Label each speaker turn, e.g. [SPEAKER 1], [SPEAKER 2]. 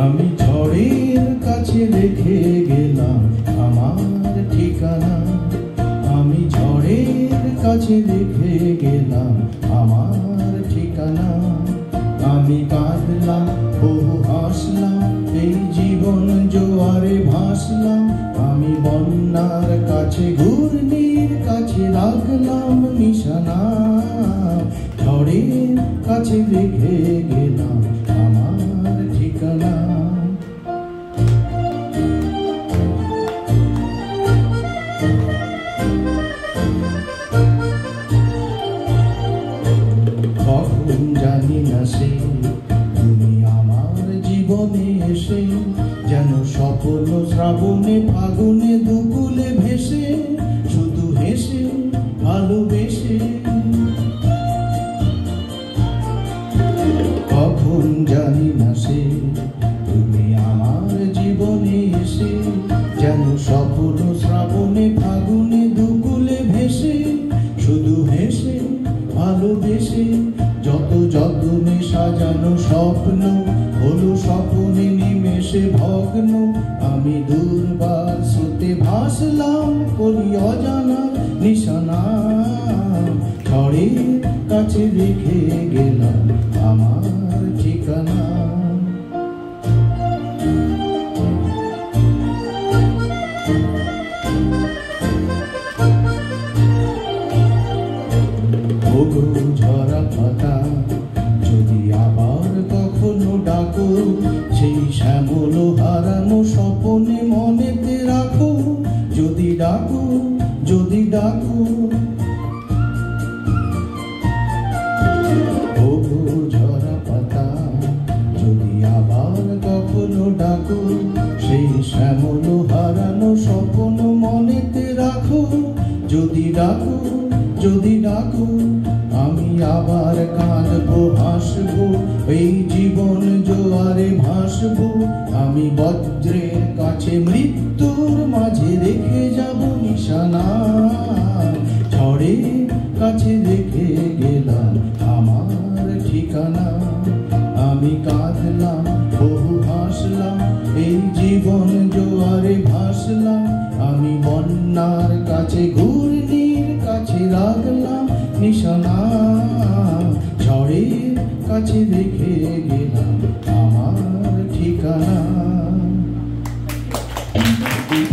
[SPEAKER 1] আমি ঝড়ের কাছে রেখে গেলাম আমার ঠিকানা, আমি ঝড়ের কাছে রেখে গেলাম আমার ঠিকানা। আমি কাঁদলাম বহু হাসলাম, এই জীবন জোয়ারে ভাসলাম। আমি বন্যার কাছে ঘূর্ণির কাছে রাখলাম নিশানা, ঝড়ের কাছে রেখে গেলাম আমার ঠিকানা। কখন জানি না সে তুমি আমার জীবনে এসে, যেন স্বপ্ন শ্রাবণে ফাগুনে দুকুলে ভেসে, শুধু হেসে ভালোবেসে। কখন জানি না সে তুমি আমার জীবনে এসে, যেন স্বপ্ন শ্রাবণে ফাগুনে দুকুলে ভেসে, শুধু হেসে ভালোবেসে। যত যত্নে সাজানো স্বপ্ন হলো স্বপ্নে নিমেষে ভগ্ন। আমি দুর্বার স্রোতে ভাসলাম করি অজানা নিশানা, ঝড়ের কাছে রেখে গেলাম আমার ঠিকানা। ওগো ঝরা পাতা যদি আবার কখনো ডাকো, সেই শ্যামল হারানো স্বপনে মনেতে রাখো। যদি ডাকো, যদি ডাকো। ওগো ঝরা পাতা যদি আবার কখনো ডাকো, সেই শ্যামল হারানো স্বপন মনেতে রাখো। যদি ডাকো, যদি ডাকো। আমি আবার কাঁদবো হাসবো, এই জীবন জোয়ারে ভাসবো। আমি বজ্রের কাছে মৃত্যুর মাঝে রেখে যাব নিশানা, ঝড়ের কাছে রেখে গেলাম আমার ঠিকানা। আমি কাঁদলাম বহু হাসলাম, এই জীবন জোয়ারে ভাসলাম। আমি বন্যার কাছে ঘূর্ণির কাছে রাখলাম নিশানা, ঝড়ের কাছে রেখে গেলাম আমার ঠিকানা।